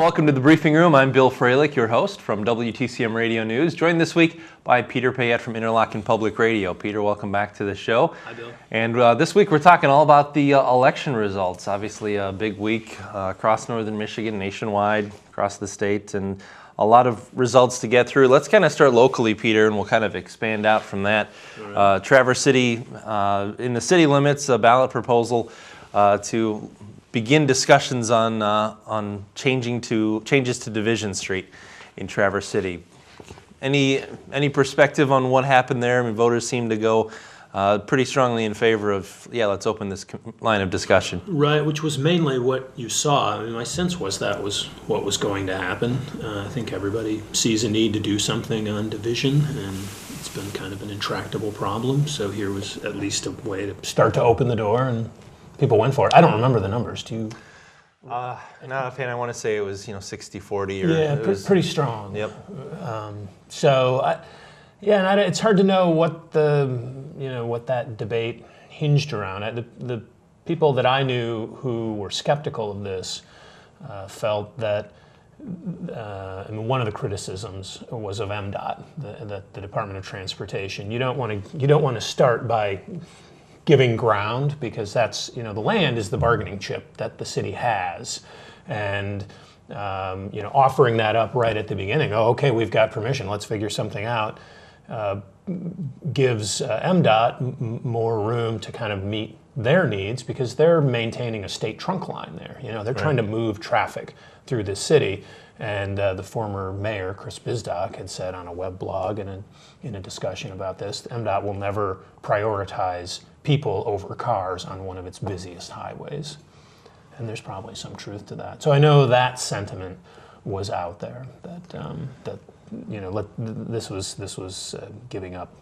welcome to the Briefing Room. I'm Bill Froehlich, your host from WTCM Radio News, joined this week by Peter Payette from Interlochen Public Radio. Peter, welcome back to the show. Hi, Bill. And this week we're talking all about the election results. Obviously a big week across northern Michigan, nationwide, across the state, and a lot of results to get through. Let's kind of start locally, Peter, and we'll kind of expand out from that. Right. Traverse City, in the city limits, a ballot proposal to begin discussions on changes to Division Street in Traverse City. Any perspective on what happened there? I mean, voters seem to go pretty strongly in favor of, let's open this line of discussion. Right, which was mainly what you saw. I mean, my sense was that was what was going to happen. I think everybody sees a need to do something on division, and it's been kind of an intractable problem. So here was at least a way to start to open the door, and people went for it. I don't remember the numbers. Do you? Not offhand, I want to say it was 60-40. Yeah, pretty strong. Yep. And it's hard to know what what that debate hinged around. The people that I knew who were skeptical of this felt that one of the criticisms was of MDOT, the Department of Transportation. You don't want to start by giving ground, because that's the land is the bargaining chip that the city has, and offering that up right at the beginning. Oh, okay, we've got permission. Let's figure something out. Gives MDOT more room to kind of meet their needs, because they're maintaining a state trunk line there. They're trying to move traffic through the city. And the former mayor, Chris Bisdock, had said on a web blog and in a discussion about this, MDOT will never prioritize people over cars on one of its busiest highways. And there's probably some truth to that. So I know that sentiment was out there, that this was giving up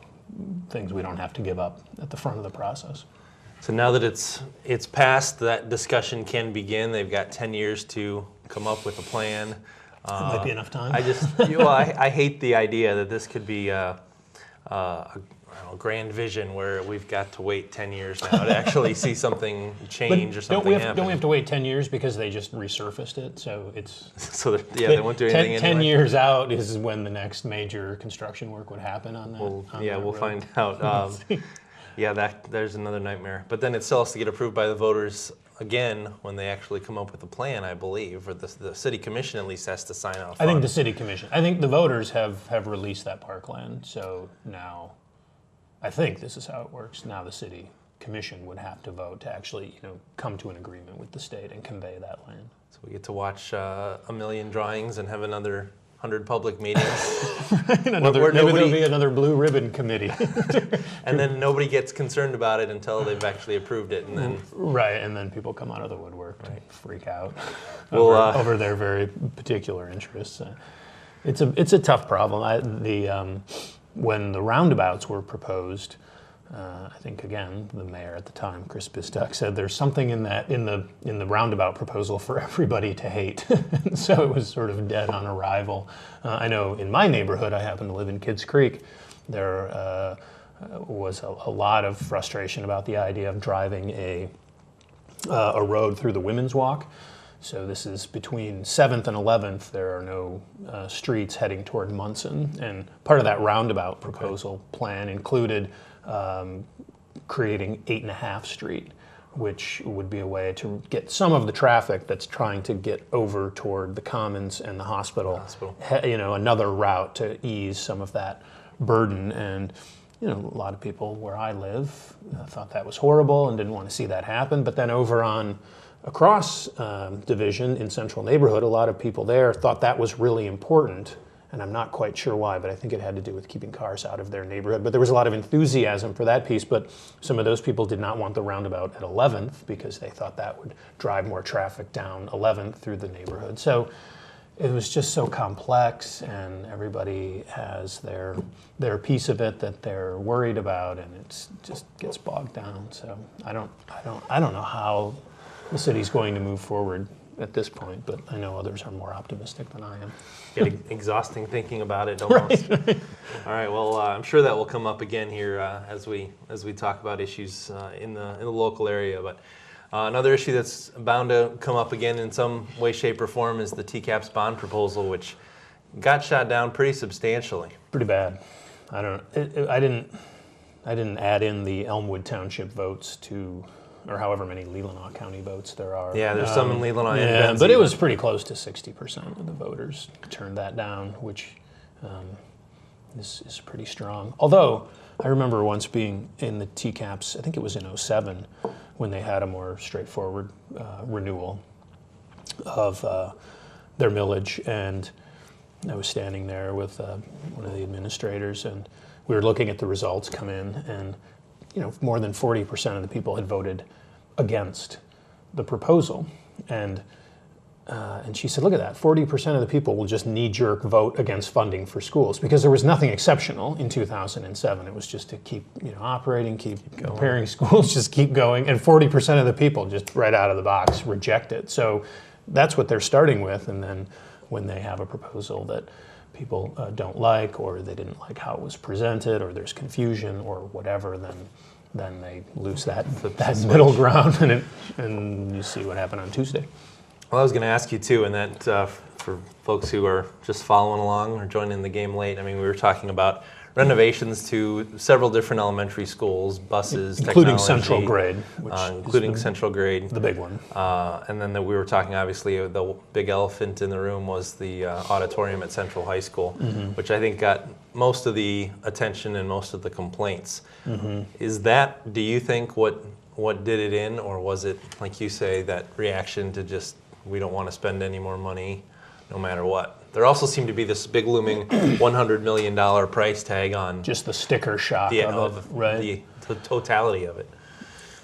things we don't have to give up at the front of the process. So now that it's passed, that discussion can begin. They've got 10 years to come up with a plan. It might be enough time. I hate the idea that this could be a grand vision where we've got to wait 10 years now to actually see something change or something happen. Don't we have to wait 10 years because they just resurfaced it? So it's they won't do anything 10 years out is when the next major construction work would happen on that. We'll find out. There's another nightmare. But then it still has to get approved by the voters again when they actually come up with a plan, I believe, or the city commission at least has to sign off. I think the city commission. I think the voters have released that parkland. So now, I think this is how it works. Now the city commission would have to vote to actually, come to an agreement with the state and convey that land. So we get to watch a million drawings and have another 100 public meetings. Maybe there'll be another blue ribbon committee. And then nobody gets concerned about it until they've actually approved it, and then and then people come out of the woodwork to freak out over their very particular interests. It's a tough problem. When the roundabouts were proposed, I think again the mayor at the time, Chris Bisdock, said there's something in the roundabout proposal for everybody to hate. So it was sort of dead on arrival. I know in my neighborhood, I happen to live in Kids Creek, there was a lot of frustration about the idea of driving a road through the Women's Walk. So this is between 7th and 11th. There are no streets heading toward Munson, and part of that roundabout proposal plan included creating 8.5 Street, which would be a way to get some of the traffic that's trying to get over toward the Commons and the hospital. Another route to ease some of that burden. And a lot of people where I live thought that was horrible and didn't want to see that happen. But then over across Division in Central Neighborhood, a lot of people there thought that was really important. And I'm not quite sure why, but I think it had to do with keeping cars out of their neighborhood. But there was a lot of enthusiasm for that piece, but some of those people did not want the roundabout at 11th because they thought that would drive more traffic down 11th through the neighborhood. So it was just so complex, and everybody has their piece of it that they're worried about, and it just gets bogged down. So I don't know how the city's going to move forward at this point, but I know others are more optimistic than I am. Getting exhausting thinking about it almost. Right. All right. Well, I'm sure that will come up again here as we talk about issues in the local area. But Another issue that's bound to come up again in some way, shape, or form is the TCAP's bond proposal, which got shot down pretty substantially. Pretty bad. I didn't add in the Elmwood Township votes to, or however many Leelanau County votes there are. Yeah, there's some in Leelanau. Yeah, but it was pretty close to 60% of the voters turned that down, which is pretty strong. Although I remember once being in the TCAPs, I think it was in '07, when they had a more straightforward renewal of their millage, and I was standing there with one of the administrators, and we were looking at the results come in, and more than 40% of the people had voted against the proposal, and she said, "Look at that! 40% of the people will just knee-jerk vote against funding for schools because there was nothing exceptional in 2007. It was just to keep operating, keep repairing schools, just keep going, and 40% of the people just right out of the box reject it. So that's what they're starting with, and then when they have a proposal that people don't like, or they didn't like how it was presented, or there's confusion or whatever, then they lose that middle ground, and you see what happened on Tuesday." Well, I was going to ask you too, and that for folks who are just following along or joining the game late, I mean, we were talking about renovations to several different elementary schools, buses, including technology, Central Grade, which including Central Grade, the big one. And then we were talking, obviously, the big elephant in the room was the auditorium at Central High School, which I think got most of the attention and most of the complaints. Is that, do you think, what did it in, or was it, like you say, that reaction to just, we don't want to spend any more money no matter what? There also seemed to be this big looming $100 million price tag on just the sticker shock of it, right? The totality of it.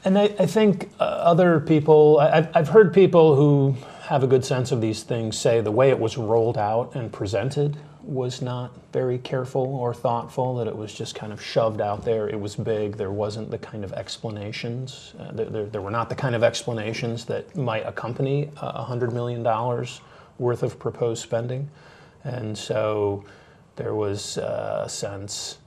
And I think other people, I've heard people who have a good sense of these things say the way it was rolled out and presented was not very careful or thoughtful, that it was just kind of shoved out there. It was big. There wasn't the kind of explanations. There were not the kind of explanations that might accompany $100 million worth of proposed spending. And so there was a sense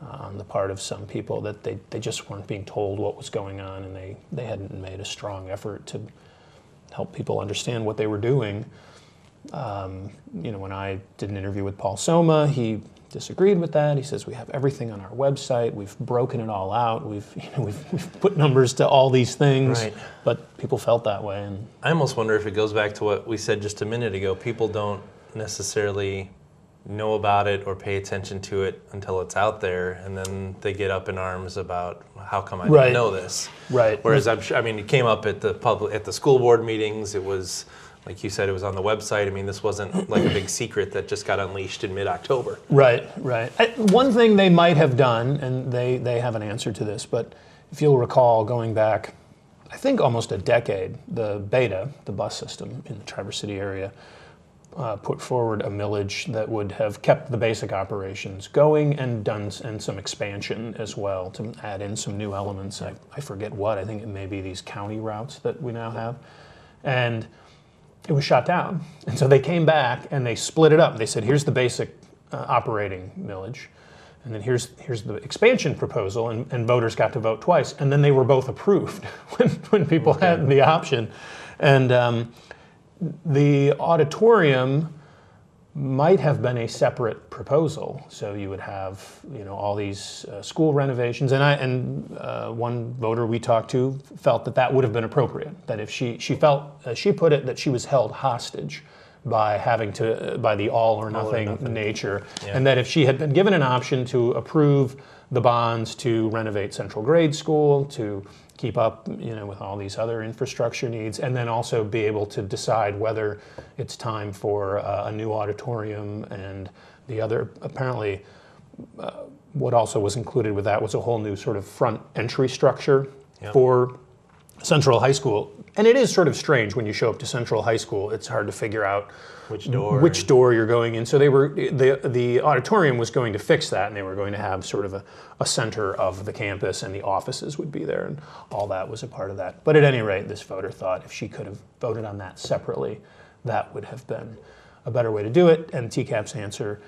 on the part of some people that they just weren't being told what was going on, and they hadn't made a strong effort to help people understand what they were doing. When I did an interview with Paul Soma, he disagreed with that. He says, we have everything on our website. We've broken it all out. We've put numbers to all these things, right. But people felt that way. And I almost wonder if it goes back to what we said just a minute ago. People don't necessarily know about it or pay attention to it until it's out there, and then they get up in arms about how come I didn't know this. Right. Whereas it came up at the school board meetings. It was, like you said, it was on the website. I mean, this wasn't like a big secret that just got unleashed in mid-October. Right. One thing they might have done, and they have an answer to this, but if you'll recall, going back, I think almost a decade, the Beta, the bus system in the Traverse City area, put forward a millage that would have kept the basic operations going and some expansion as well to add in some new elements. I forget what. I think it may be these county routes that we now have. And it was shot down. And so they came back and they split it up. They said, here's the basic operating millage, and then here's the expansion proposal, and voters got to vote twice. And then they were both approved when people had the option. And the auditorium might have been a separate proposal. So you would have, all these school renovations. And one voter we talked to felt that would have been appropriate. That if she felt, she put it, that she was held hostage by by the all or nothing nature, and that if she had been given an option to approve the bonds to renovate Central Grade School, to keep up, with all these other infrastructure needs, and then also be able to decide whether it's time for a new auditorium, and the other, apparently, what also was included with that was a whole new sort of front entry structure for Central High School. And it is sort of strange when you show up to Central High School. It's hard to figure out which door you're going in. So the auditorium was going to fix that, and they were going to have sort of a center of the campus, and the offices would be there, and all that was a part of that. But at any rate, this voter thought if she could have voted on that separately, that would have been a better way to do it. And TCAP's answer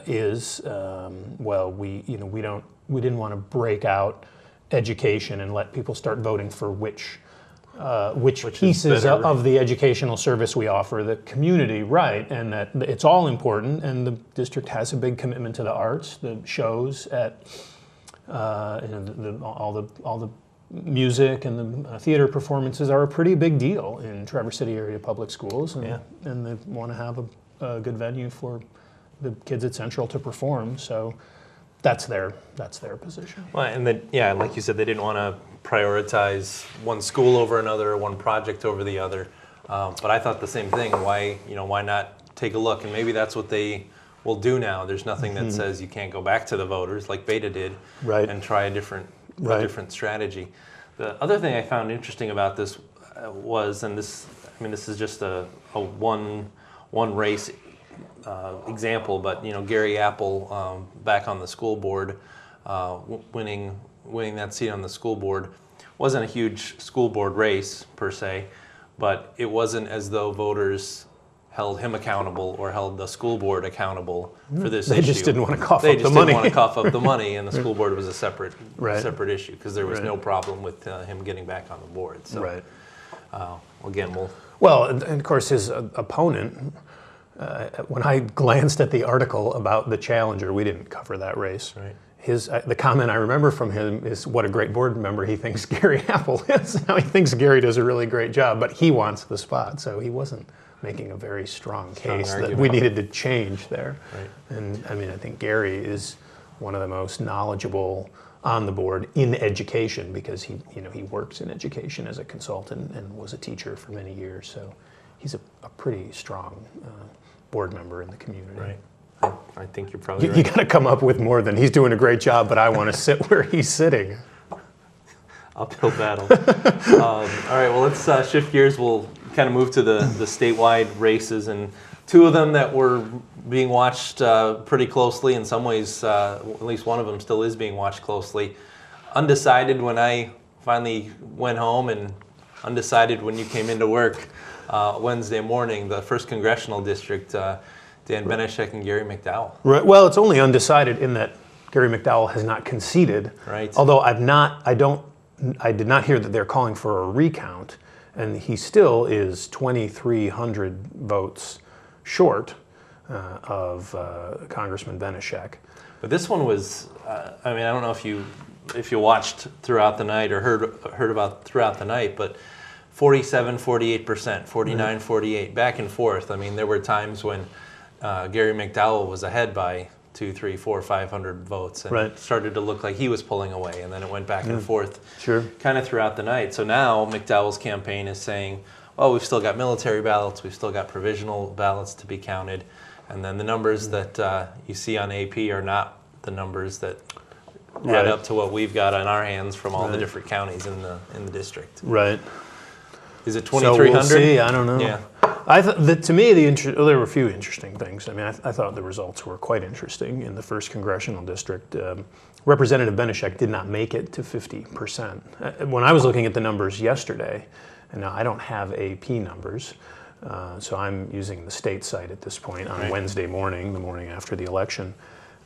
is, we didn't want to break out education and let people start voting for which which pieces of the educational service we offer the community, right, and that it's all important, and the district has a big commitment to the arts. The shows at all the music and the theater performances are a pretty big deal in Traverse City area public schools, and they want to have a good venue for the kids at Central to perform. So that's their position. Well, and like you said, they didn't want to prioritize one school over another, one project over the other. But I thought the same thing. Why not take a look? And maybe that's what they will do now. There's nothing that says you can't go back to the voters like Beta did, and try a different strategy. The other thing I found interesting about this was, and this is just a one race example, but Gary Apple back on the school board, winning that seat on the school board, wasn't a huge school board race per se, but it wasn't as though voters held him accountable or held the school board accountable for this issue. They just didn't want to cough up the money. They just didn't want to cough up the money, and the school board was a separate issue because there was no problem with him getting back on the board. So, again, and of course his opponent. When I glanced at the article about the challenger, we didn't cover that race. Right. The comment I remember from him is what a great board member he thinks Gary Apple is. Now he thinks Gary does a really great job, but he wants the spot, so he wasn't making a very strong case that we needed to change there. Right. And I think Gary is one of the most knowledgeable on the board in education because he works in education as a consultant and was a teacher for many years. So he's a pretty strong board member in the community. Right. I think you're probably right. You got to come up with more than he's doing a great job, but I want to sit where he's sitting. Uphill battle. All right, well, let's shift gears. We'll kind of move to the statewide races, and two of them that were being watched pretty closely. In some ways, at least one of them still is being watched closely. Undecided when I finally went home, and undecided when you came into work Wednesday morning, the 1st Congressional District, Dan Benishek and Gary McDowell. Right. Well, it's only undecided in that Gary McDowell has not conceded. Right. Although I did not hear that they're calling for a recount, and he still is 2,300 votes short of Congressman Benishek. But this one was, I don't know if you watched throughout the night or heard about throughout the night, but 47, 48%, 49, 48, back and forth. There were times when Gary McDowell was ahead by 200, 300, 400, 500 votes, and it started to look like he was pulling away, and then it went back and forth kind of throughout the night. So now McDowell's campaign is saying, well, we've still got military ballots, we've still got provisional ballots to be counted, and then the numbers that you see on AP are not the numbers that add up to what we've got on our hands from all the different counties in the district. Right. Is it 2,300? So we'll see. I don't know. Yeah. To me, there were a few interesting things. I thought the results were quite interesting in the 1st Congressional District. Representative Benishek did not make it to 50%. When I was looking at the numbers yesterday, and now I don't have AP numbers, so I'm using the state site at this point on Wednesday morning, the morning after the election,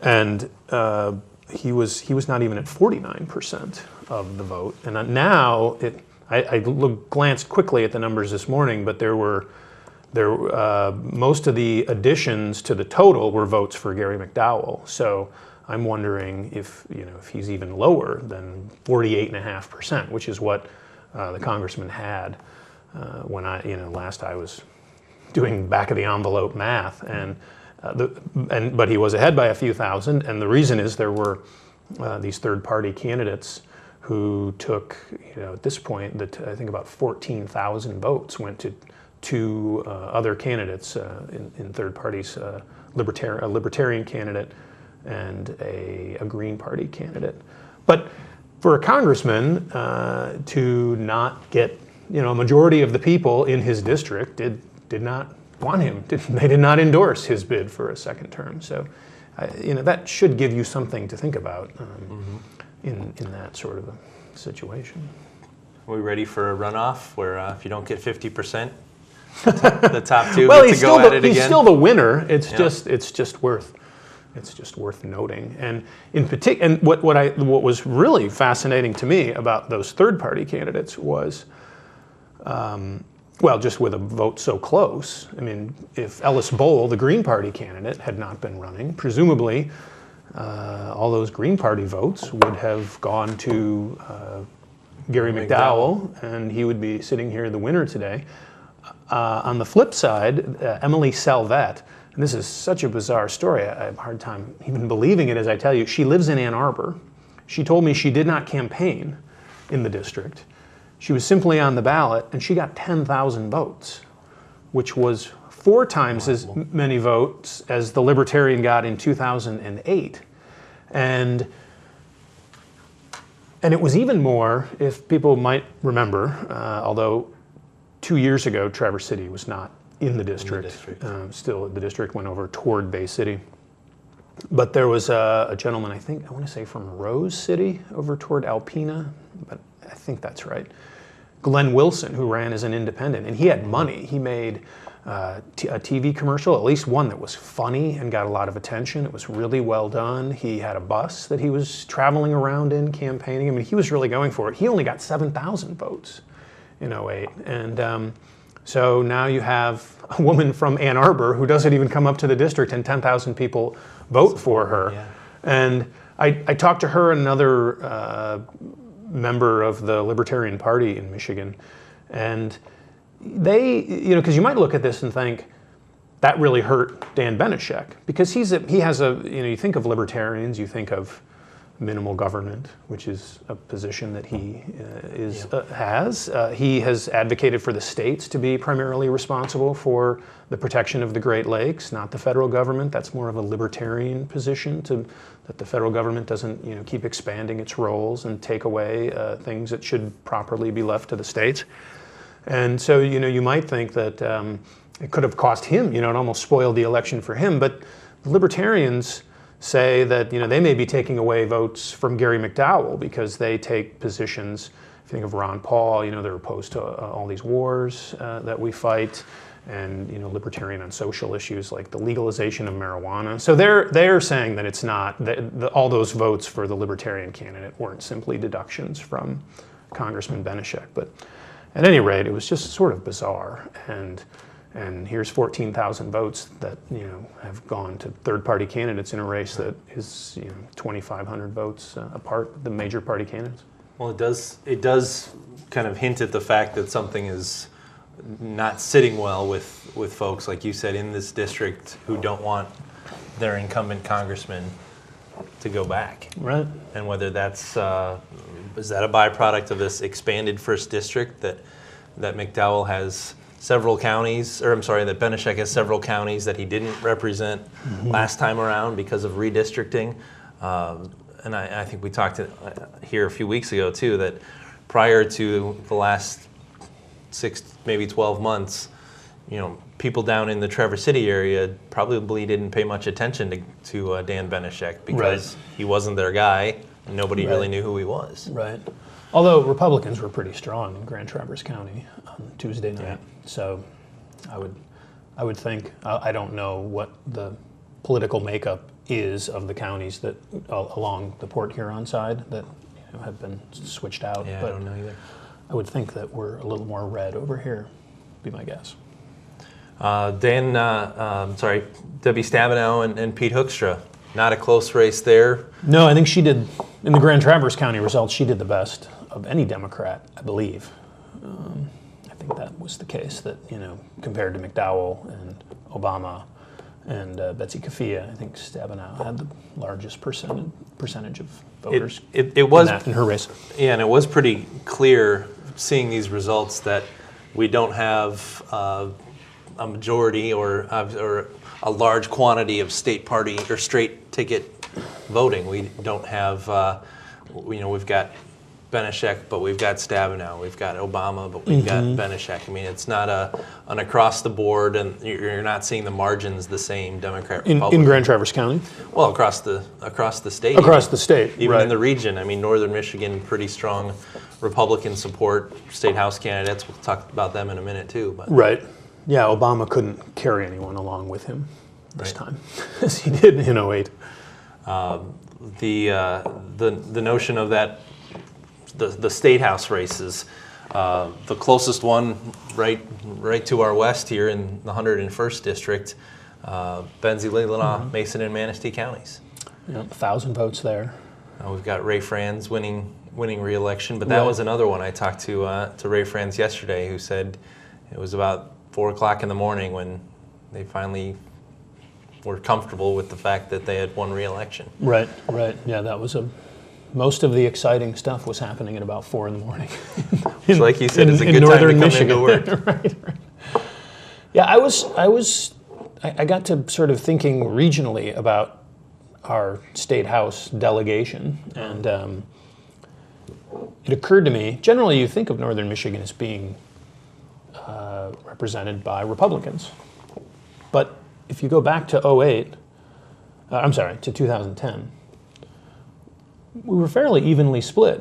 and he was not even at 49% of the vote. And now I glanced quickly at the numbers this morning, but most of the additions to the total were votes for Gary McDowell. So I'm wondering if he's even lower than 48.5%, which is what the congressman had when last I was doing back of the envelope math, but he was ahead by a few thousand, and the reason is there were these third-party candidates who took, at this point, I think about 14,000 votes went to two other candidates in third parties, a libertarian candidate and a Green Party candidate. But for a congressman to not get, a majority of the people in his district did not want him. They did not endorse his bid for a second term. So, that should give you something to think about in that sort of a situation. Are we ready for a runoff where if you don't get 50%, the top two well, get to go at it again? He's still the winner. It's just worth noting. And in particular, and what was really fascinating to me about those third party candidates was Well, just with a vote so close. I mean, if Ellis Bohl, the Green Party candidate, had not been running, presumably all those Green Party votes would have gone to Gary McDowell, and he would be sitting here the winner today. On the flip side, Emily Salvette, and this is such a bizarre story, I have a hard time even believing it as I tell you, she lives in Ann Arbor. She told me she did not campaign in the district. She was simply on the ballot, and she got 10,000 votes, which was 4 times as many votes as the Libertarian got in 2008. And it was even more, if people might remember, although 2 years ago, Traverse City was not in the district. Still, the district went over toward Bay City. But there was a gentleman, I want to say from Rose City, over toward Alpena, but I think that's right. Glenn Wilson, who ran as an independent, and he had money. He made a TV commercial, at least one that was funny and got a lot of attention. It was really well done. He had a bus that he was traveling around in campaigning. I mean, he was really going for it. He only got 7,000 votes in 08. And so now you have a woman from Ann Arbor who doesn't even come up to the district, and 10,000 people vote for her. Yeah. And I talked to her and another member of the Libertarian Party in Michigan, and they, because you might look at this and think that really hurt Dan Benešek, because he has a, you think of libertarians, you think of minimal government, which is a position that he has. He has advocated for the states to be primarily responsible for the protection of the Great Lakes, not the federal government. That's more of a libertarian position, that the federal government doesn't keep expanding its roles and take away things that should properly be left to the states. And so you might think that it could have cost him, it almost spoiled the election for him. But the libertarians say that they may be taking away votes from Gary McDowell because they take positions. If you think of Ron Paul, they're opposed to all these wars that we fight, and libertarian on social issues like the legalization of marijuana. So they're saying that it's not all those votes for the libertarian candidate weren't simply deductions from Congressman Benešek. But at any rate, it was just sort of bizarre. And here's 14,000 votes that have gone to third-party candidates in a race that is 2,500 votes apart, the major party candidates. Well, it does kind of hint at the fact that something is not sitting well with folks, like you said, in this district who don't want their incumbent congressman to go back. Right. And whether that's is that a byproduct of this expanded first district that McDowell has several counties, or I'm sorry, that Benešek has several counties that he didn't represent last time around because of redistricting. And I think we talked here a few weeks ago too, that prior to the last 6, maybe 12 months, people down in the Traverse City area probably didn't pay much attention to Dan Benešek because he wasn't their guy and nobody really knew who he was. Right. Although Republicans were pretty strong in Grand Traverse County on Tuesday night. Yeah. So I would think, I don't know what the political makeup is of the counties that along the Port Huron side that have been switched out. Yeah, but I don't know either. I would think that we're a little more red over here, be my guess. Debbie Stabenow and Pete Hoekstra, not a close race there. No, I think she did, in the Grand Traverse County results, she did the best of any Democrat, I believe. I think that was the case, that, compared to McDowell and Obama and Betsy Kafia, I think Stabenow had the largest percentage of voters it was in her race. Yeah, and it was pretty clear seeing these results that we don't have a majority or a large quantity of state party or straight ticket voting. We don't have, we've got Benešek, but we've got Stabenow. We've got Obama, but we've got Benešek. I mean, it's not an across the board, and you're not seeing the margins the same, Democrat, Republican. In Grand Traverse County? Well, across the state. Across the state, even in the region. I mean, Northern Michigan, pretty strong Republican support, state house candidates. We'll talk about them in a minute too. But. Right. Yeah, Obama couldn't carry anyone along with him this time, as he did in 08. The notion of that, the state house races, The closest one right to our west here in the 101st District, Benzie, Leelanau, Mason, and Manistee counties. 1,000 votes there. We've got Ray Franz winning re-election, but that was another one. I talked to Ray Franz yesterday, who said it was about 4 o'clock in the morning when they finally were comfortable with the fact that they had won re-election. Right. Yeah, that was most of the exciting stuff was happening at about 4 in the morning. Which, like you said, is a good time to come into work. right. Yeah, I got to sort of thinking regionally about our state house delegation, and it occurred to me, generally you think of Northern Michigan as being represented by Republicans, but if you go back to 2010, we were fairly evenly split.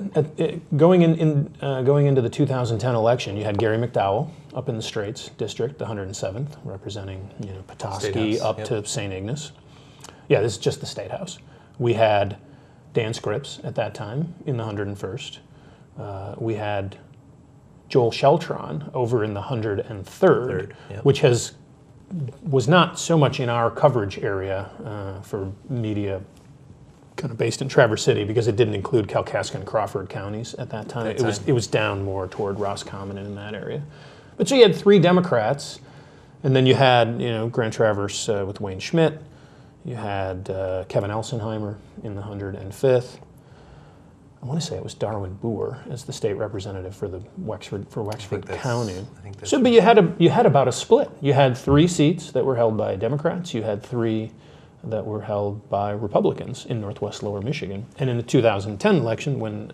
Going into the 2010 election, you had Gary McDowell up in the Straits District, the 107th, representing Petoskey up to St. Ignace. Yeah, this is just the State House. We had Dan Scripps at that time in the 101st. We had Joel Sheltron over in the 103rd, which was not so much in our coverage area for media kind of based in Traverse City, because it didn't include Kalkaska and Crawford counties at that time. It was down more toward Roscommon and in that area. But so you had 3 Democrats, and then you had Grand Traverse with Wayne Schmidt. You had Kevin Elsenheimer in the 105th. I want to say it was Darwin Boer as the state representative for Wexford County. I think that's so, but you had about a split. You had 3 seats that were held by Democrats. You had 3 that were held by Republicans in Northwest Lower Michigan. And in the 2010 election, when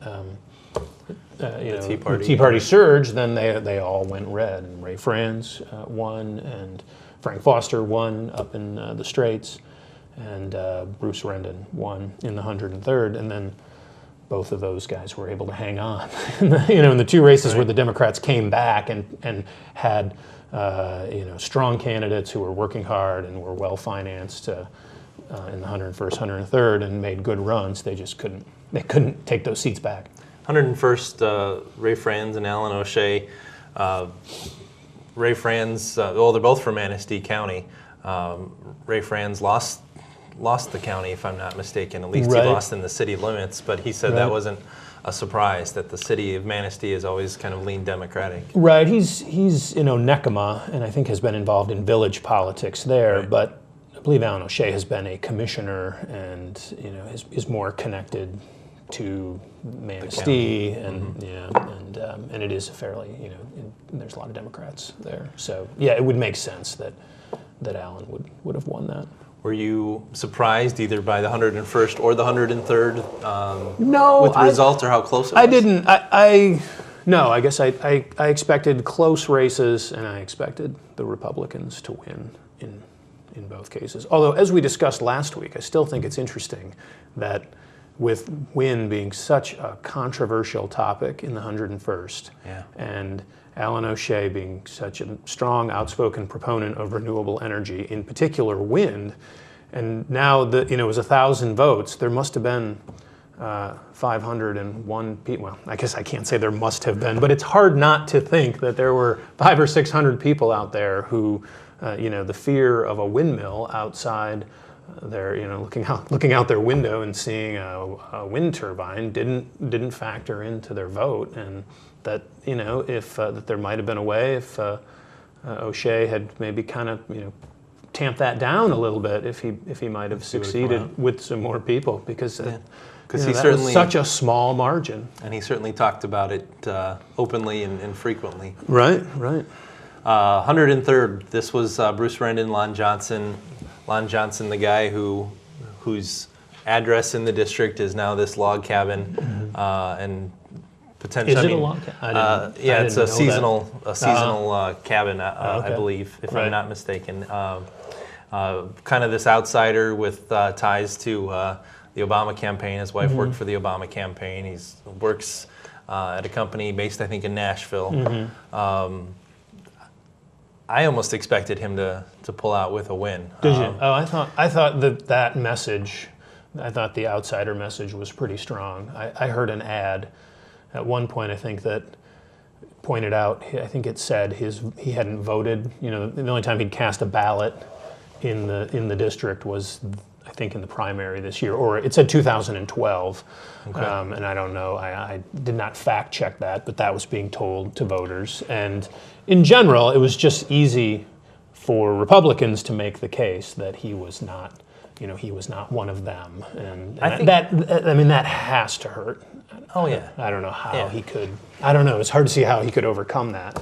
the Tea Party surged, then they all went red. And Ray Franz won, and Frank Foster won up in the Straits, and Bruce Rendon won in the 103rd. And then both of those guys were able to hang on. in the 2 races where the Democrats came back and had strong candidates who were working hard and were well financed in the 101st, 103rd, and made good runs. They just couldn't take those seats back. 101st, Ray Franz and Alan O'Shea. Ray Franz, they're both from Manistee County. Ray Franz lost the county, if I'm not mistaken. At least he lost in the city limits, but he said that wasn't a surprise, that the city of Manistee has always kind of leaned Democratic. Right. He's Onekama, and I think has been involved in village politics there, but I believe Alan O'Shea has been a commissioner and is more connected to Manistee, and and it is fairly there's a lot of Democrats there, so it would make sense that Alan would have won that. Were you surprised either by the 101st or the 103rd with the result, or how close it was? I didn't. No, I guess I expected close races, and I expected the Republicans to win in both cases. Although, as we discussed last week, I still think it's interesting that with Wynn being such a controversial topic in the 101st, and Alan O'Shea being such a strong, outspoken proponent of renewable energy, in particular wind, and now it was 1,000 votes, there must have been 501 people. Well, I guess I can't say there must have been, but it's hard not to think that there were 500 or 600 people out there who, the fear of a windmill outside their, looking out their window and seeing a wind turbine didn't factor into their vote, and that if that there might have been a way if O'Shea had maybe kind of tamped that down a little bit, if he might have succeeded with some more people, because he certainly was such a small margin, and he certainly talked about it openly and frequently. Right. 103rd. This was Bruce Rendon, Lon Johnson. Lon Johnson, the guy whose address in the district is now this log cabin, and potentially. Is it a log cabin? It's a seasonal cabin, I believe, if I'm not mistaken. Kind of this outsider with ties to the Obama campaign. His wife worked for the Obama campaign. He works at a company based, I think, in Nashville. I almost expected him to pull out with a win. Did you? Oh, I thought that message, I thought the outsider message was pretty strong. I heard an ad at one point, I think, that pointed out, I think it said he hadn't voted. The only time he'd cast a ballot in the district was, I think, in the primary this year, or it said 2012. Okay. And I don't know. I did not fact check that, but that was being told to voters. And in general, it was just easy for Republicans to make the case that he was not one of them. And that has to hurt. Oh yeah. I don't know how he could. I don't know. It's hard to see how he could overcome that.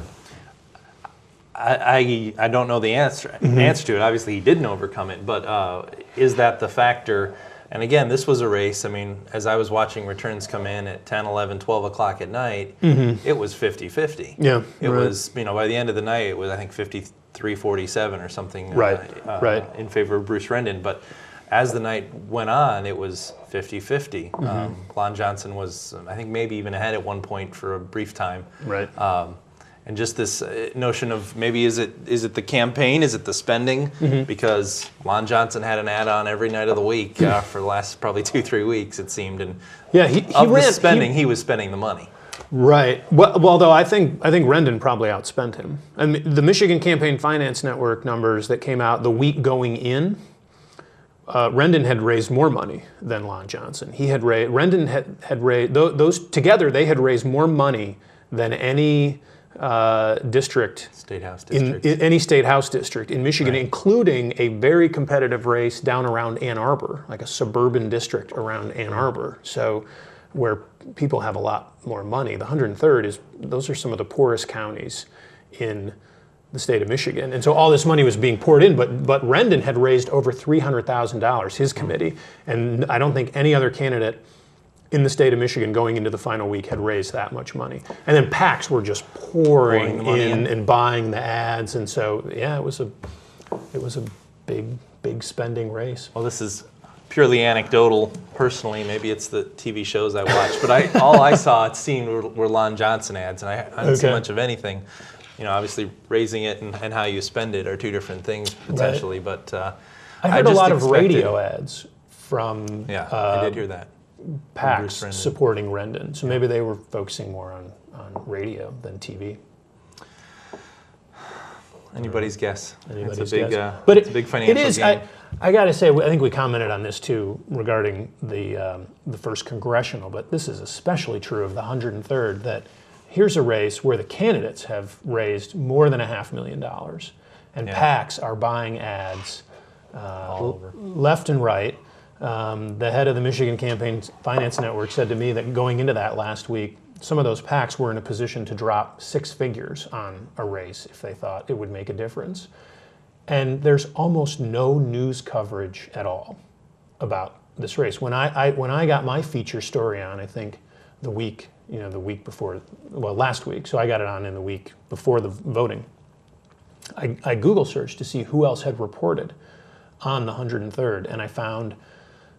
I don't know the answer to it. Obviously, he didn't overcome it, but is that the factor? And again, this was a race. I mean, as I was watching returns come in at 10, 11, 12 o'clock at night, it was 50-50. Yeah, it was, by the end of the night, it was, I think, 53-47 or something in favor of Bruce Rendon. But as the night went on, it was 50-50. Lon Johnson was, I think, maybe even ahead at one point for a brief time. Right. And just this notion of maybe is it the campaign, is it the spending? Because Lon Johnson had an ad on every night of the week for the last probably 2-3 weeks, it seemed. And he was spending the money. Right. Well, though I think Rendon probably outspent him. And the Michigan Campaign Finance Network numbers that came out the week going in, Rendon had raised more money than Lon Johnson. Rendon had raised those together. They had raised more money than any state house district. In any state house district in Michigan, including a very competitive race down around Ann Arbor, like a suburban district around Ann Arbor. So where people have a lot more money. The 103rd those are some of the poorest counties in the state of Michigan. And so all this money was being poured in, but Rendon had raised over $300,000, his committee, and I don't think any other candidate in the state of Michigan going into the final week had raised that much money. And then PACs were just pouring in and buying the ads. And so, it was a big spending race. Well, this is purely anecdotal personally. Maybe it's the TV shows I watch. But all I saw it seen were Lon Johnson ads, and I didn't see much of anything. Obviously raising it and how you spend it are two different things potentially. Right. But I heard a lot of radio ads from I did hear that. PACs supporting Rendon. So maybe they were focusing more on radio than TV. Anybody's guess. Anybody's it's a big, guess. But it's a big financial it is, gain. I got to say, I think we commented on this too regarding the first congressional, but this is especially true of the 103rd, that here's a race where the candidates have raised more than $500,000, and PACs are buying ads all over, left and right. The head of the Michigan Campaign Finance Network said to me that going into that last week, some of those PACs were in a position to drop 6 figures on a race if they thought it would make a difference. And there's almost no news coverage at all about this race. When I got my feature story on, I think the week before, last week, so I got it on in the week before the voting, I Google searched to see who else had reported on the 103rd, and I found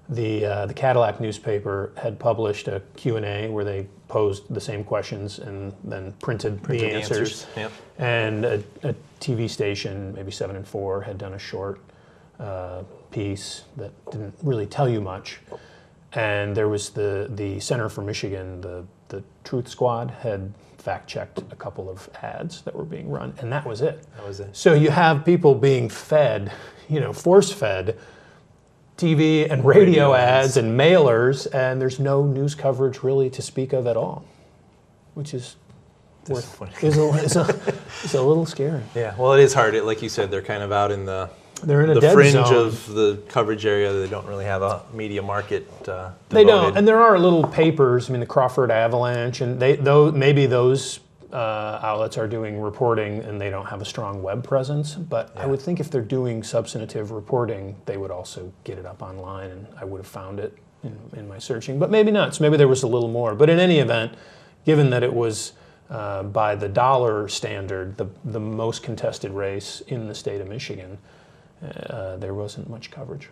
the Cadillac newspaper had published a Q&A where they posed the same questions and then printed the answers. Yep. And a TV station, maybe 7 and 4, had done a short piece that didn't really tell you much. And there was the Center for Michigan, the Truth Squad, had fact-checked a couple of ads that were being run, and that was it. That was it. So you have people being fed, force-fed TV and radio ads and mailers, and there's no news coverage really to speak of at all, which is is a little scary. Yeah, well, it is hard. Like you said, they're kind of out in the dead fringe zone of the coverage area. They don't really have a media market devoted. They don't, and there are little papers. I mean, the Crawford Avalanche, and maybe those outlets are doing reporting and they don't have a strong web presence, but I would think if they're doing substantive reporting, they would also get it up online, and I would have found it in my searching, but maybe not. So maybe there was a little more. But in any event, given that it was by the dollar standard, the most contested race in the state of Michigan, there wasn't much coverage.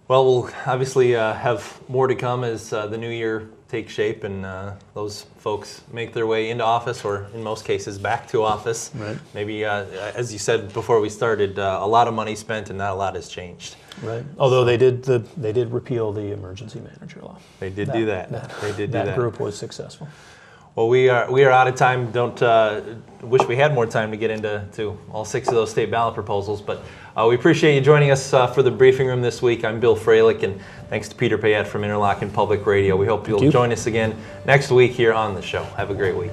Well, we'll obviously have more to come as the new year takes shape and those folks make their way into office, or in most cases back to office. Right. Maybe, as you said before we started, a lot of money spent and not a lot has changed. Right. Although they did repeal the emergency manager law. They did do that. They did do that. That group was successful. Well, we are out of time. Don't wish we had more time to get into all 6 of those state ballot proposals, but we appreciate you joining us for the briefing room this week. I'm Bill Froehlich, and thanks to Peter Payette from Interlochen Public Radio. We hope you'll join us again next week here on the show. Have a great week.